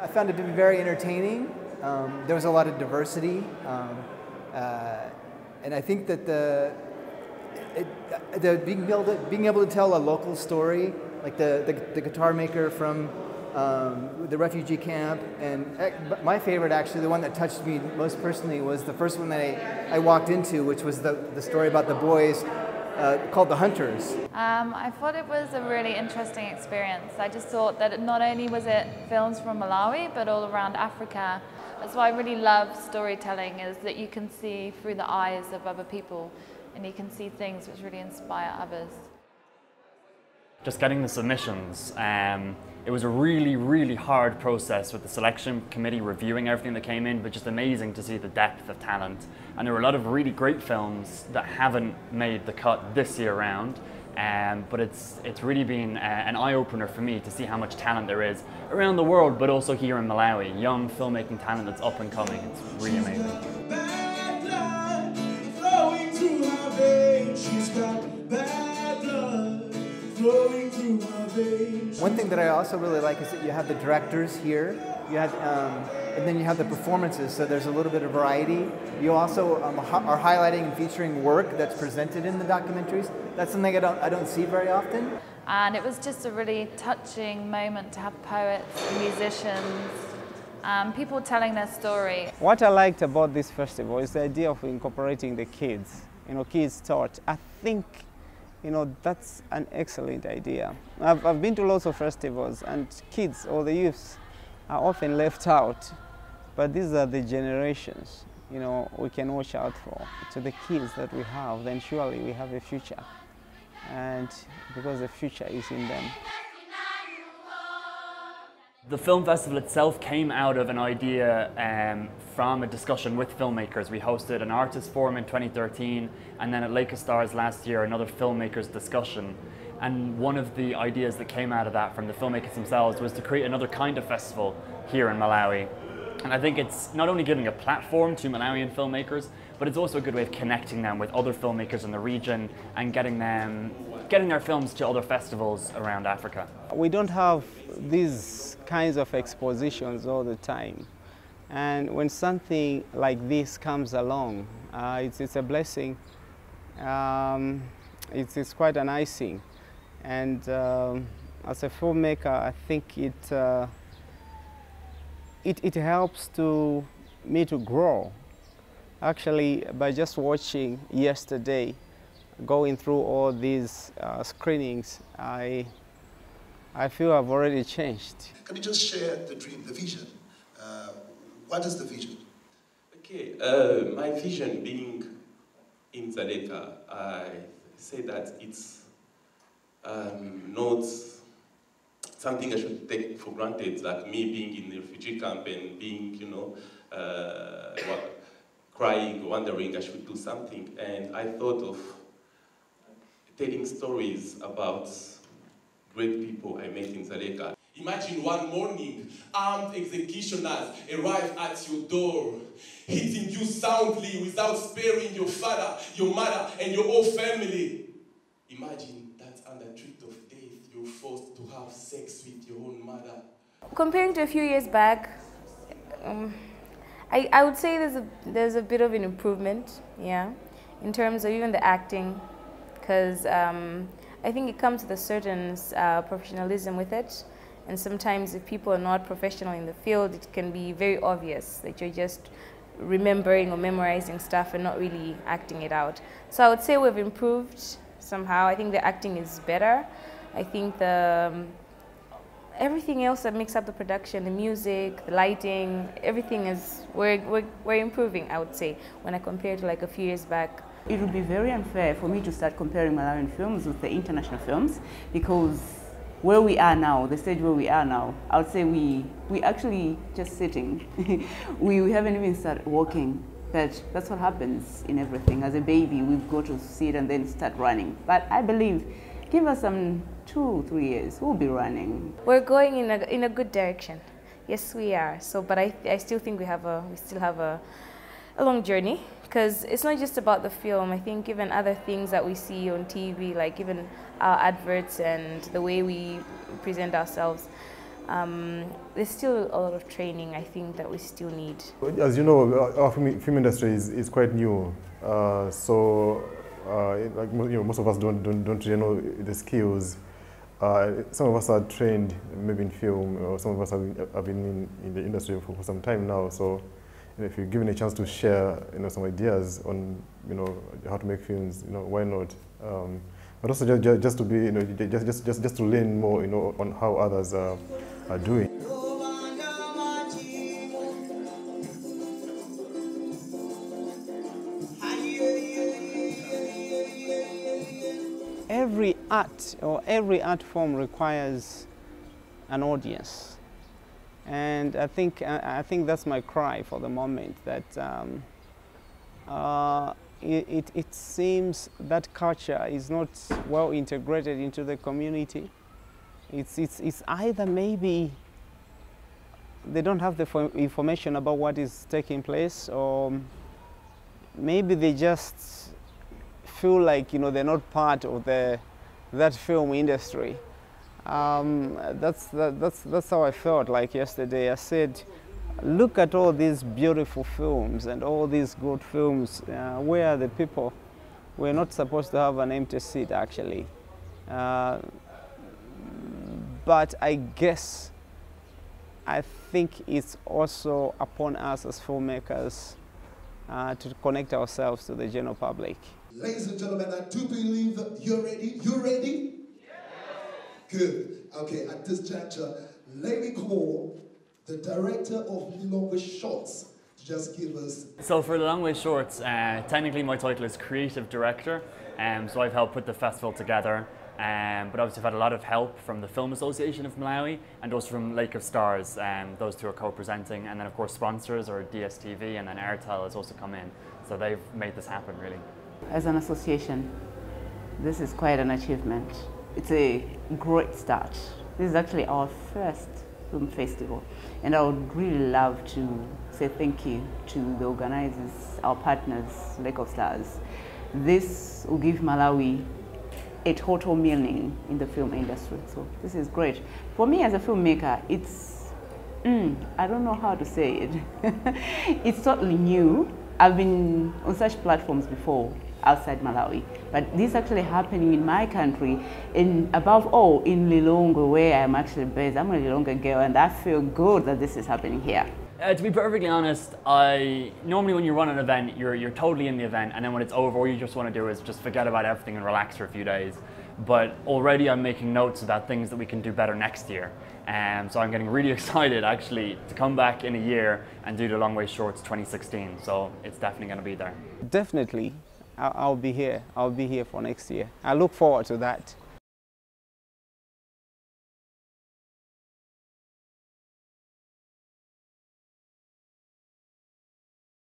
I found it to be very entertaining. There was a lot of diversity, and I think that being able to tell a local story, like the guitar maker from the refugee camp, and my favorite, actually, the one that touched me most personally, was the first one that I walked into, which was the story about the boys called The Hunters. I thought it was a really interesting experience. I just thought that not only was it films from Malawi, but all around Africa. That's why I really love storytelling, is that you can see through the eyes of other people, and you can see things which really inspire others. Just getting the submissions, it was a really, really hard process with the selection committee reviewing everything that came in, but just amazing to see the depth of talent. And there were a lot of really great films that haven't made the cut this year round, but it's really been an eye-opener for me to see how much talent there is around the world, but also here in Malawi. Young filmmaking talent that's up and coming. It's really amazing. Bad blood flowing through her veins. She's got bad blood flowing through her veins. One thing that I also really like is that you have the directors here, and then you have the performances, so there's a little bit of variety. You also are highlighting and featuring work that's presented in the documentaries. That's something I don't see very often. And it was just a really touching moment to have poets, musicians, people telling their story. What I liked about this festival is the idea of incorporating the kids. Kids taught. I think, that's an excellent idea. I've been to lots of festivals, and kids or the youths are often left out. But these are the generations, we can watch out for. To the kids that we have, then surely we have a future. And because the future is in them. The film festival itself came out of an idea from a discussion with filmmakers. We hosted an artist forum in 2013, and then at Lake of Stars last year, another filmmakers discussion. And one of the ideas that came out of that from the filmmakers themselves was to create another kind of festival here in Malawi. And I think it's not only giving a platform to Malawian filmmakers, but it's also a good way of connecting them with other filmmakers in the region and getting their films to other festivals around Africa. We don't have these kinds of expositions all the time. And when something like this comes along, it's a blessing. It's quite an icing. And as a filmmaker, I think it helps me to grow. Actually, by just watching yesterday, going through all these screenings, I feel I've already changed. Can you just share the dream, the vision? What is the vision? Okay, my vision being in Dzaleka, I say that it's not something I should take for granted, like me being in the refugee camp and being, crying, wondering I should do something. And I thought of telling stories about great people I met in Dzaleka. Imagine one morning, armed executioners arrive at your door, hitting you soundly without sparing your father, your mother, and your whole family. Imagine that under threat of death, you're forced to have sex with your own mother. Comparing to a few years back, I would say there's a bit of an improvement, yeah, in terms of even the acting, because I think it comes with a certain professionalism with it. And sometimes if people are not professional in the field, it can be very obvious that you're just remembering or memorizing stuff and not really acting it out. So I would say we've improved somehow. I think the acting is better. I think everything else that makes up the production, the music, the lighting, everything is, we're improving, I would say, when I compare to like a few years back. It would be very unfair for me to start comparing Malawian films with the international films, because where we are now, the stage where we are now, I would say we actually just sitting. we haven't even started walking, but that's what happens in everything. As a baby, we've got to sit and then start running. But I believe, give us some 2-3 years, we'll be running. We're going in a good direction. Yes, we are. So, but I still think we still have a long journey, because it's not just about the film. I think even other things that we see on TV, like even our adverts and the way we present ourselves, There's still a lot of training, I think, that we still need. As you know, our film industry is quite new, like most of us don't really know the skills. Some of us are trained maybe in film, or some of us have been in the industry for some time now. So, if you're given a chance to share, some ideas on, how to make films, why not? But also just to be, just to learn more, on how others are doing. Every art or every art form requires an audience, and I think that's my cry for the moment. That it seems that culture is not well integrated into the community. It's either maybe they don't have the information about what is taking place, or maybe they just feel like they're not part of that film industry. That's how I felt like yesterday. I said, look at all these beautiful films and all these good films. Where are the people? We're not supposed to have an empty seat, actually. But I guess I think it's also upon us as filmmakers to connect ourselves to the general public. Ladies and gentlemen, I do believe that you're ready. You ready? Yes. Good. Okay, at this juncture, let me call the director of Lilongwe Shorts to just give us... So for Lilongwe Shorts, technically my title is Creative Director, so I've helped put the festival together. But obviously I've had a lot of help from the Film Association of Malawi and also from Lake of Stars. Those two are co-presenting, and then of course sponsors or DSTV, and then Airtel has also come in. So they've made this happen, really. As an association, this is quite an achievement. It's a great start. This is actually our first film festival, and I would really love to say thank you to the organizers, our partners, Lake of Stars. This will give Malawi a total meaning in the film industry. So this is great. For me as a filmmaker, it's, I don't know how to say it. It's totally new. I've been on such platforms before outside Malawi, but this is actually happening in my country, and above all in Lilongwe, where I'm actually based. I'm a Lilongwe girl, and I feel good that this is happening here. To be perfectly honest, normally when you run an event, you're totally in the event, and then when it's over, all you just want to do is just forget about everything and relax for a few days. But already I'm making notes about things that we can do better next year. So I'm getting really excited actually to come back in a year and do the Lilongwe Shorts 2016. So it's definitely going to be there. Definitely, I'll be here. I'll be here for next year. I look forward to that.